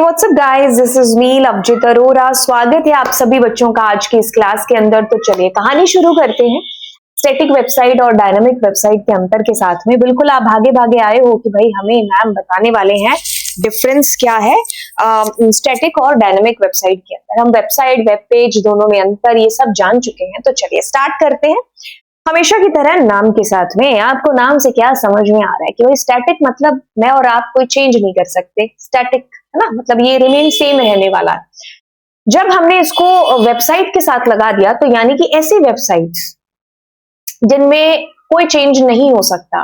WhatsApp guys, this is me Lovejit Arora. स्वागत है आप सभी बच्चों का आज की इस क्लास के अंदर। तो चलिए कहानी शुरू करते हैं स्टैटिक वेबसाइट और डायनामिक वेबसाइट के अंतर के साथ में। बिल्कुल आप भागे भागे आए हो कि भाई हमें मैम बताने वाले हैं डिफरेंस क्या है स्टैटिक और डायनामिक वेबसाइट के अंदर। हम वेबसाइट वेब पेज दोनों में अंतर ये सब जान चुके हैं। तो चलिए स्टार्ट करते हैं हमेशा की तरह नाम के साथ में। आपको नाम से क्या समझ में आ रहा है कि भाई स्टैटिक मतलब मैं और आप कोई चेंज नहीं कर सकते। स्टैटिक है ना, मतलब ये रिमेन सेम रहने वाला है। जब हमने इसको वेबसाइट के साथ लगा दिया तो यानी कि ऐसी वेबसाइट्स जिनमें कोई चेंज नहीं हो सकता,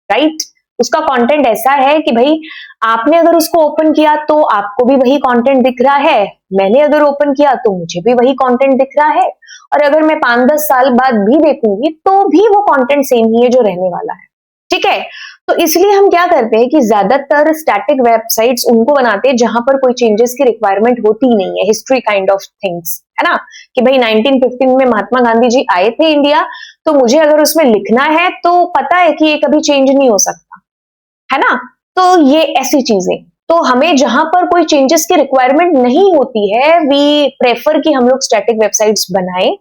राइट। उसका कंटेंट ऐसा है कि भाई आपने अगर उसको ओपन किया तो आपको भी वही कंटेंट दिख रहा है, मैंने अगर ओपन किया तो मुझे भी वही कंटेंट दिख रहा है, और अगर मैं 5-10 साल बाद भी देखूंगी तो भी वो कंटेंट सेम ही है जो रहने वाला है। ठीक है, तो इसलिए हम क्या करते हैं कि ज्यादातर स्टैटिक वेबसाइट्स उनको बनाते हैं जहां पर कोई चेंजेस की रिक्वायरमेंट होती नहीं है। हिस्ट्री काइंड ऑफ थिंग्स है ना, कि भाई 1915 में महात्मा गांधी जी आए थे इंडिया, तो मुझे अगर उसमें लिखना है तो पता है कि ये कभी चेंज नहीं हो सकता, है ना। तो ये ऐसी चीजें, तो हमें जहां पर कोई चेंजेस की रिक्वायरमेंट नहीं होती है वी प्रेफर कि हम लोग स्टैटिक वेबसाइट्स बनाएं।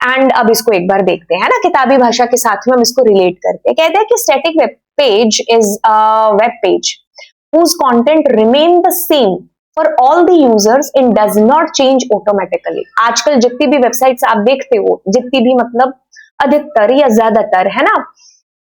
एंड अब इसको एक बार देखते हैं ना, किताबी भाषा के साथ में हम इसको रिलेट करते हैं। कहते हैं कि static web page is a web page whose content remain the same for all the users and does not change automatically। आजकल जितनी भी वेबसाइट्स आप देखते हो, जितनी भी मतलब अधिकतर या ज्यादातर, है ना,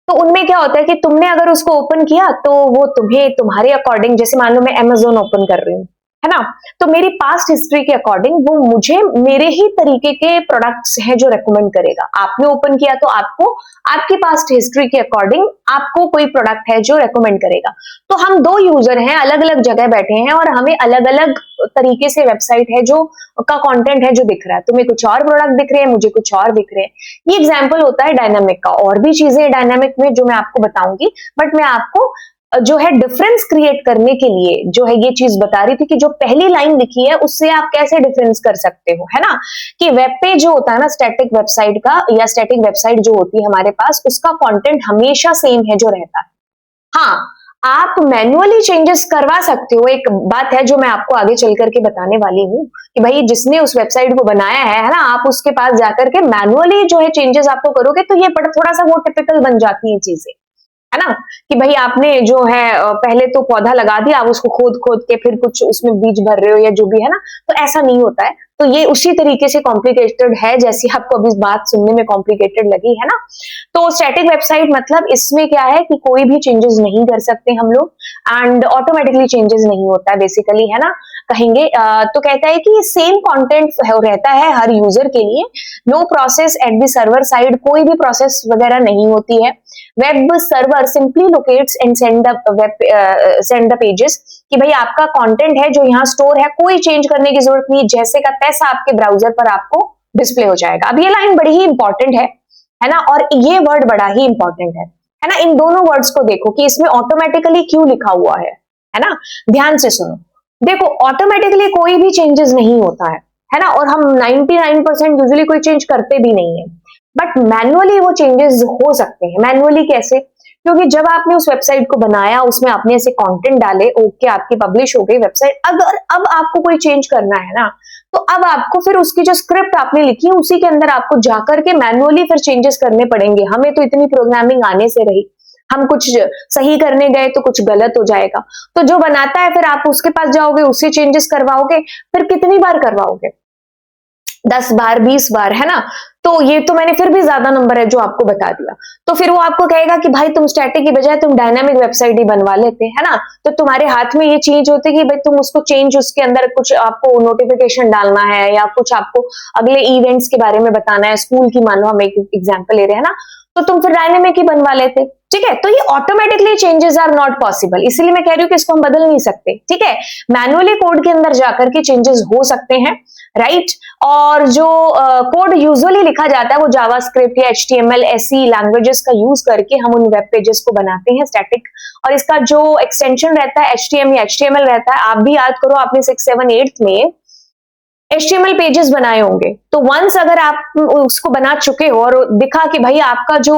तो उनमें क्या होता है कि तुमने अगर उसको ओपन किया तो वो तुम्हें तुम्हारे अकॉर्डिंग, जैसे मान लो मैं Amazon ओपन कर रही हूँ, है ना, तो मेरी पास्ट हिस्ट्री के अकॉर्डिंग वो मुझे मेरे ही तरीके के प्रोडक्ट्स हैं जो रेकमेंड करेगा। आपने ओपन किया तो आपको आपकी पास्ट हिस्ट्री के अकॉर्डिंग आपको कोई प्रोडक्ट है जो रेकमेंड करेगा। तो हम दो यूजर हैं, अलग अलग जगह बैठे हैं और हमें अलग अलग तरीके से वेबसाइट है जो का कंटेंट है जो दिख रहा है। तुम्हें कुछ और प्रोडक्ट दिख रहे हैं, मुझे कुछ और दिख रहे हैं। ये एग्जांपल होता है डायनामिक का। और भी चीजें डायनामिक में जो मैं आपको बताऊंगी, बट मैं आपको जो है डिफरेंस क्रिएट करने के लिए जो है ये चीज बता रही थी कि जो पहली लाइन लिखी है उससे आप कैसे डिफरेंस कर सकते हो, है ना। कि वेब पेज जो होता है ना स्टैटिक वेबसाइट का, या स्टैटिक वेबसाइट जो होती है हमारे पास, उसका कंटेंट हमेशा सेम है जो रहता है। हाँ, आप मैन्युअली चेंजेस करवा सकते हो। एक बात है जो मैं आपको आगे चल करके बताने वाली हूँ कि भाई जिसने उस वेबसाइट को बनाया है ना, आप उसके पास जाकर के मैन्युअली जो है चेंजेस आपको करोगे तो ये थोड़ा सा वो टिपिकल बन जाती है चीजें, है ना। कि भाई आपने जो है पहले तो पौधा लगा दिया, आप उसको खोद खोद के फिर कुछ उसमें बीज भर रहे हो या जो भी है ना, तो ऐसा नहीं होता है। तो ये उसी तरीके से कॉम्प्लिकेटेड है जैसी आपको अभी बात सुनने में कॉम्प्लिकेटेड लगी, है ना। तो स्टैटिक वेबसाइट मतलब इसमें क्या है कि कोई भी चेंजेस नहीं कर सकते हम लोग, एंड ऑटोमेटिकली चेंजेस नहीं होता है बेसिकली, है ना। कहेंगे तो कहता है कि सेम कंटेंट रहता है हर यूजर के लिए। No process at the server side, कोई भी प्रोसेस वगैरह नहीं होती है। Web server simply locates and send the pages, कि भाई आपका कंटेंट है जो यहाँ स्टोर है, कोई चेंज करने की जरूरत नहीं, जैसे का तैसा आपके ब्राउजर पर आपको डिस्प्ले हो जाएगा। अब ये लाइन बड़ी ही इंपॉर्टेंट है ना, और ये वर्ड बड़ा ही इंपॉर्टेंट है ना। इन दोनों वर्ड्स को देखो कि इसमें ऑटोमेटिकली क्यों लिखा हुआ है ना। ध्यान से सुनो, देखो ऑटोमेटिकली कोई भी चेंजेस नहीं होता है ना, और हम 99% यूजुअली कोई चेंज करते भी नहीं है। बट मैन्युअली वो चेंजेस हो सकते हैं। मैन्युअली कैसे? क्योंकि जब आपने उस वेबसाइट को बनाया, उसमें आपने ऐसे कंटेंट डाले, ओके आपकी पब्लिश हो गई वेबसाइट, अगर अब आपको कोई चेंज करना है ना, तो अब आपको फिर उसकी जो स्क्रिप्ट आपने लिखी है उसी के अंदर आपको जाकर के मैन्युअली फिर चेंजेस करने पड़ेंगे। हमें तो इतनी प्रोग्रामिंग आने से रही, हम कुछ सही करने गए तो कुछ गलत हो जाएगा। तो जो बनाता है फिर आप उसके पास जाओगे, उससे चेंजेस करवाओगे, फिर कितनी बार करवाओगे? 10 बार 20 बार, है ना। तो ये तो मैंने फिर भी ज्यादा नंबर है जो आपको बता दिया। तो फिर वो आपको कहेगा कि भाई तुम स्टैटिक की बजाय तुम डायनामिक वेबसाइट ही बनवा लेते, है ना। तो तुम्हारे हाथ में ये चीज होती है कि भाई तुम उसको चेंज, उसके अंदर कुछ आपको नोटिफिकेशन डालना है या कुछ आपको अगले इवेंट्स के बारे में बताना है, स्कूल की मान लो हम एक एग्जाम्पल ले रहे हैं ना, तो तुम फिर डायनामिक ही बनवा लेते। ठीक है, तो ये automatically changes are not possible, इसीलिए मैं कह रही हूँ कि इसको हम बदल नहीं सकते। ठीक है, मैन्युअली कोड के अंदर जाकर के चेंजेस हो सकते हैं, राइट। और जो कोड यूजुअली लिखा जाता है वो जावास्क्रिप्ट या HTML ऐसी लैंग्वेजेस का यूज करके हम उन वेब पेजेस को बनाते हैं स्टैटिक। और इसका जो एक्सटेंशन रहता है HTML या HTML रहता है, आप भी याद करो आपने 6, 7, 8 में HTML पेजेस बनाए होंगे। तो वंस अगर आप उसको बना चुके हो और दिखा कि भाई आपका जो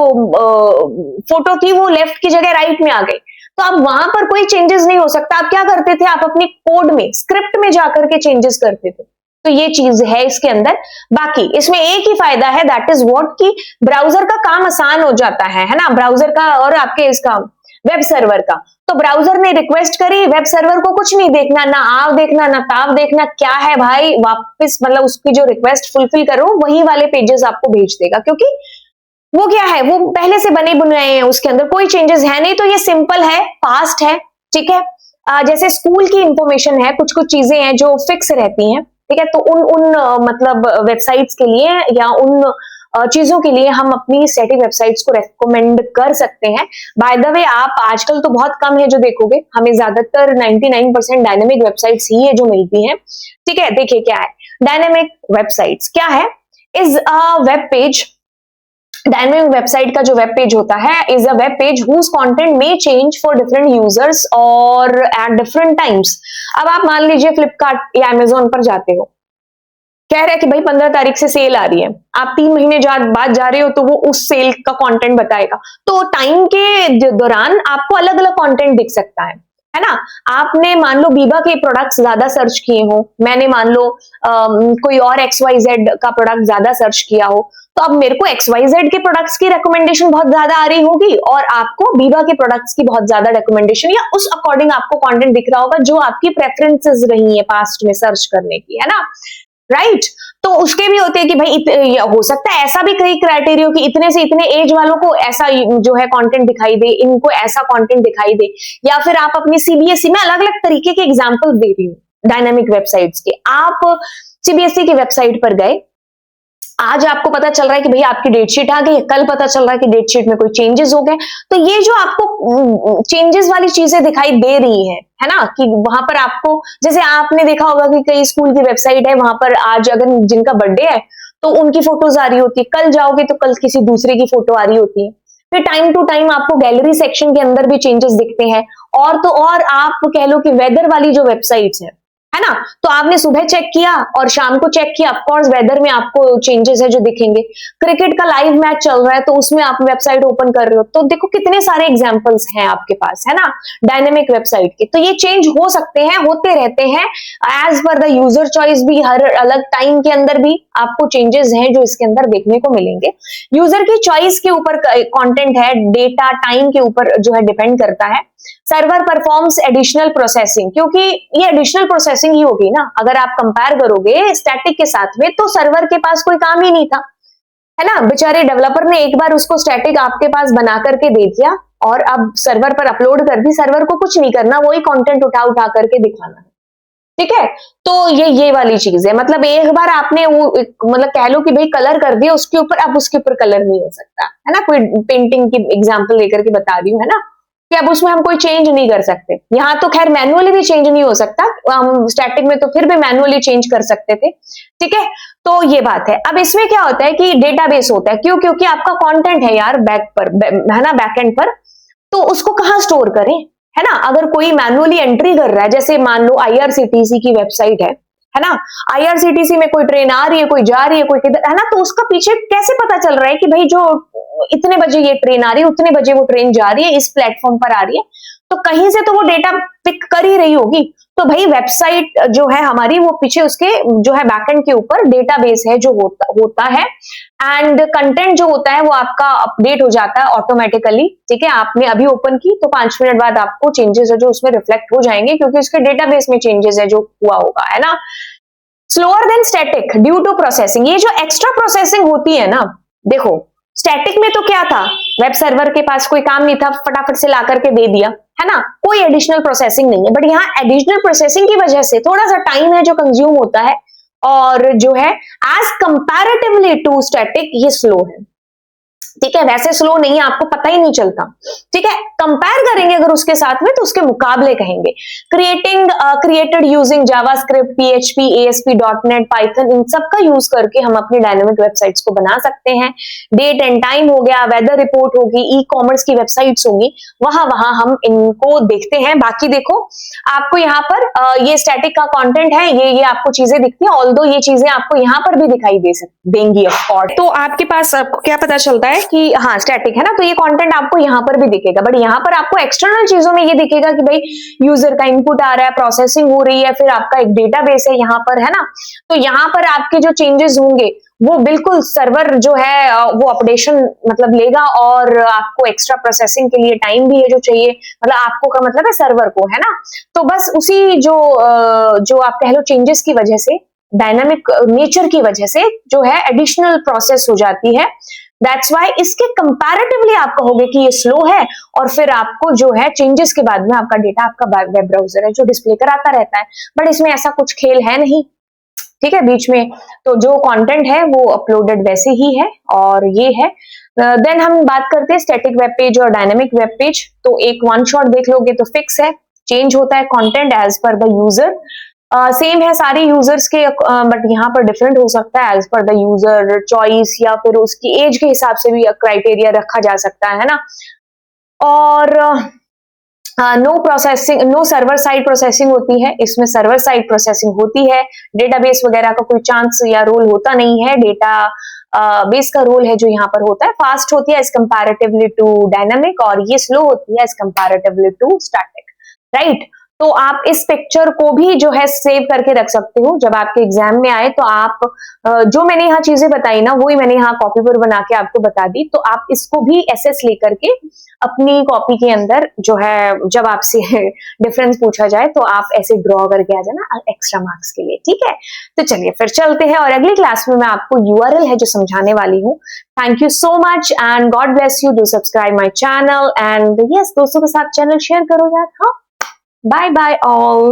फोटो थी वो लेफ्ट की जगह राइट में आ गई, तो अब वहां पर कोई चेंजेस नहीं हो सकता। आप क्या करते थे, आप अपने कोड में, स्क्रिप्ट में जाकर के चेंजेस करते थे। तो ये चीज है इसके अंदर। बाकी इसमें एक ही फायदा है, दैट इज व्हाट, कि ब्राउजर का काम आसान हो जाता है ना, ब्राउजर का और आपके इसका वेब सर्वर का। तो ब्राउजर ने रिक्वेस्ट करी, वेब सर्वर को कुछ नहीं देखना, ना आव देखना ना ताव देखना, क्या है भाई, वापस मतलब उसकी जो रिक्वेस्ट फुलफिल करो वही वाले पेजेस आपको भेज देगा, क्योंकि वो क्या है, वो पहले से बने बनाए हैं, उसके अंदर कोई चेंजेस है नहीं। तो ये सिंपल है, फास्ट है, ठीक है। जैसे स्कूल की इंफॉर्मेशन है, कुछ कुछ चीजें हैं जो फिक्स रहती हैं, ठीक है। तो उन मतलब वेबसाइट्स के लिए या उन चीजों के लिए हम अपनी स्टैटिक वेबसाइट्स को रेकमेंड कर सकते हैं। बाय द वे, आप आजकल तो बहुत कम है जो देखोगे, हमें ज्यादातर 99% डायनेमिक वेबसाइट्स ही है जो मिलती हैं, ठीक है। देखिए क्या है डायनेमिक वेबसाइट्स, क्या है, is a web page. Dynamic website का जो वेब पेज होता है is a web page whose content may change for different users और एट डिफरेंट टाइम्स। अब आप मान लीजिए फ्लिपकार्ट या अमेजोन पर जाते हो, कह रहे हैं कि भाई 15 तारीख से सेल आ रही है, आप 3 महीने बाद जा रहे हो तो वो उस सेल का कंटेंट बताएगा। तो टाइम के दौरान आपको अलग अलग कंटेंट दिख सकता है ना। आपने मान लो बीबा के प्रोडक्ट्स ज्यादा सर्च किए हो, मैंने मान लो कोई और XYZ का प्रोडक्ट ज्यादा सर्च किया हो, तो अब मेरे को XYZ के प्रोडक्ट्स की रिकमेंडेशन बहुत ज्यादा आ रही होगी और आपको बीबा के प्रोडक्ट्स की बहुत ज्यादा रिकमेंडेशन, या उस अकॉर्डिंग आपको कंटेंट दिख रहा होगा जो आपकी प्रेफरेंसेस रही है पास्ट में सर्च करने की, है ना, राइट। तो उसके भी होते हैं कि भाई हो सकता है ऐसा भी कई क्राइटेरिया कि इतने से इतने एज वालों को ऐसा जो है कंटेंट दिखाई दे, इनको ऐसा कंटेंट दिखाई दे, या फिर आप अपनी CBSE में अलग अलग तरीके के एग्जांपल दे रही हूँ डायनामिक वेबसाइट्स के। आप CBSE की वेबसाइट पर गए, आज आपको पता चल रहा है कि भैया आपकी डेट शीट आ गई है, कल पता चल रहा है कि डेट शीट में कोई चेंजेस हो गए। तो ये जो आपको चेंजेस वाली चीजें दिखाई दे रही है ना, कि वहां पर आपको, जैसे आपने देखा होगा कि कई स्कूल की वेबसाइट है, वहां पर आज अगर जिनका बर्थडे है तो उनकी फोटोज आ रही होती है, कल जाओगे तो कल किसी दूसरे की फोटो आ रही होती है। फिर टाइम टू टाइम आपको गैलरी सेक्शन के अंदर भी चेंजेस दिखते हैं। और तो और आप कह लो कि वेदर वाली जो वेबसाइट्स है ना, तो आपने सुबह चेक किया और शाम को चेक किया, ऑफकोर्स वेदर में आपको चेंजेस है जो दिखेंगे। क्रिकेट का लाइव मैच चल रहा है तो उसमें आप वेबसाइट ओपन कर रहे हो, तो देखो कितने सारे एग्जांपल्स हैं आपके पास, है ना, डायनेमिक वेबसाइट के। तो ये चेंज हो सकते हैं, होते रहते हैं, as per the user choice भी, हर अलग टाइम के अंदर भी आपको चेंजेस हैं जो इसके अंदर देखने को मिलेंगे। यूजर की चॉइस के ऊपर कंटेंट है, डेटा टाइम के ऊपर जो है डिपेंड करता है। सर्वर परफॉर्म्स एडिशनल प्रोसेसिंग, क्योंकि ये एडिशनल प्रोसेसिंग ही होगी ना, अगर आप कंपेयर करोगे स्टैटिक के साथ में, तो सर्वर के पास कोई काम ही नहीं था, है ना। बेचारे डेवलपर ने एक बार उसको स्टैटिक आपके पास बना करके दे दिया और अब सर्वर पर अपलोड कर दी, सर्वर को कुछ नहीं करना, वही कंटेंट उठा उठा करके दिखाना है, ठीक है। तो ये वाली चीज है, मतलब एक बार आपने वो मतलब कह लो कि भाई कलर कर दिया उसके ऊपर, अब उसके ऊपर कलर नहीं हो सकता, है ना। कोई पेंटिंग की एग्जांपल लेकर के बता रही हूँ, है ना, कि अब उसमें हम कोई चेंज नहीं कर सकते। यहाँ तो खैर मैनुअली भी चेंज नहीं हो सकता, हम स्टैटिक में तो फिर भी मैनुअली चेंज कर सकते थे, ठीक है। तो ये बात है। अब इसमें क्या होता है कि डेटाबेस होता है, क्यों, क्योंकि आपका कंटेंट है यार बैक पर, है ना, बैकएंड पर, तो उसको कहाँ स्टोर करें, है ना। अगर कोई मैनुअली एंट्री कर रहा है, जैसे मान लो IRCTC की वेबसाइट है ना, IRCTC में कोई ट्रेन आ रही है, कोई जा रही है, कोई किधर, है ना, तो उसका पीछे कैसे पता चल रहा है कि भाई जो इतने बजे ये ट्रेन आ रही है, उतने बजे वो ट्रेन जा रही है, इस प्लेटफॉर्म पर आ रही है, तो कहीं से तो वो डेटा पिक कर ही रही होगी। तो भाई वेबसाइट जो है हमारी, वो पीछे उसके जो है बैकएंड के ऊपर डेटाबेस है जो होता है, एंड कंटेंट जो होता है वो आपका अपडेट हो जाता है ऑटोमेटिकली, ठीक है। आपने अभी ओपन की तो 5 मिनट बाद आपको चेंजेस है जो उसमें रिफ्लेक्ट हो जाएंगे, क्योंकि उसके डेटाबेस में चेंजेस है जो हुआ होगा, है ना। Slower than static due to processing, ये जो एक्स्ट्रा प्रोसेसिंग होती है ना, देखो स्टैटिक में तो क्या था, वेब सर्वर के पास कोई काम नहीं था, फटाफट से ला करके दे दिया, है ना, कोई एडिशनल प्रोसेसिंग नहीं है। बट यहाँ एडिशनल प्रोसेसिंग की वजह से थोड़ा सा टाइम है जो कंज्यूम होता है, और जो है एज कंपैरेटिवली टू स्टैटिक ये स्लो है, ठीक है। वैसे स्लो नहीं है, आपको पता ही नहीं चलता, ठीक है। कंपेयर करेंगे अगर उसके साथ में तो उसके मुकाबले कहेंगे। Created using JavaScript, PHP, ASP.NET, Python, इन सब का यूज करके हम अपनी डायनेमिक वेबसाइट्स को बना सकते हैं। डेट एंड टाइम हो गया, वेदर रिपोर्ट होगी, ई-कॉमर्स की वेबसाइट्स होंगी, वहां हम इनको देखते हैं। बाकी देखो आपको यहाँ पर ये स्टैटिक का कंटेंट है, ये आपको चीजें दिखती है, ऑल्दो ये चीजें आपको यहाँ पर भी दिखाई देंगी ऑफ कोर्स। तो आपके पास क्या पता चलता है कि हाँ स्टैटिक है ना, तो ये कंटेंट आपको यहाँ पर भी दिखेगा, बट यहाँ पर आपको एक्सटर्नल चीजों में ये दिखेगा कि भाई यूजर का इनपुट आ रहा है, प्रोसेसिंग हो रही है, फिर आपका एक डेटाबेस है यहाँ पर, है ना। तो यहाँ पर आपके जो चेंजेस होंगे वो बिल्कुल सर्वर जो है वो अपडेशन मतलब लेगा, और आपको एक्स्ट्रा प्रोसेसिंग के लिए टाइम भी है जो चाहिए, मतलब आपको का मतलब है सर्वर को, है ना। तो बस उसी जो आप कह लो चेंजेस की वजह से, डायनामिक नेचर की वजह से जो है एडिशनल प्रोसेस हो जाती है। दैट्स वाई इसके कंपैरेटिवली आप कहोगे कि ये स्लो है, और फिर आपको जो है चेंजेस के बाद में आपका डेटा आपका वेब ब्राउजर है जो डिस्प्ले कराता रहता है, बट इसमें ऐसा कुछ खेल है नहीं, ठीक है। बीच में तो जो कंटेंट है वो अपलोडेड वैसे ही है, और ये है। देन हम बात करते हैं स्टैटिक वेब पेज और डायनेमिक वेब पेज। तो एक वन शॉट देख लोगे तो फिक्स है, चेंज होता है content as per the user, same है सारे यूजर्स के, बट यहाँ पर डिफरेंट हो सकता है as per the user choice, या फिर उसकी एज के हिसाब से भी क्राइटेरिया रखा जा सकता है ना। और no processing, no server side processing होती है, इसमें सर्वर साइड प्रोसेसिंग होती है, डेटाबेस वगैरह का कोई चांस या रोल होता नहीं है, डेटा बेस का रोल है जो यहाँ पर होता है। फास्ट होती है एज कंपैरेटिवली टू डायनामिक, और ये स्लो होती है as comparatively to static, right. तो आप इस पिक्चर को भी जो है सेव करके रख सकते हो, जब आपके एग्जाम में आए तो आप जो मैंने यहाँ चीजें बताई ना वही मैंने यहाँ कॉपी पर बना के आपको बता दी, तो आप इसको भी एसएस लेकर के अपनी कॉपी के अंदर जो है जब आपसे डिफरेंस पूछा जाए तो आप ऐसे ड्रॉ करके आ जाना एक्स्ट्रा मार्क्स के लिए, ठीक है। तो चलिए फिर चलते हैं, और अगली क्लास में मैं आपको यूआरएल है जो समझाने वाली हूँ। Thank you so much and God bless you, do subscribe my channel, and yes दोस्तों के साथ चैनल शेयर करो यार। हाँ, bye bye all.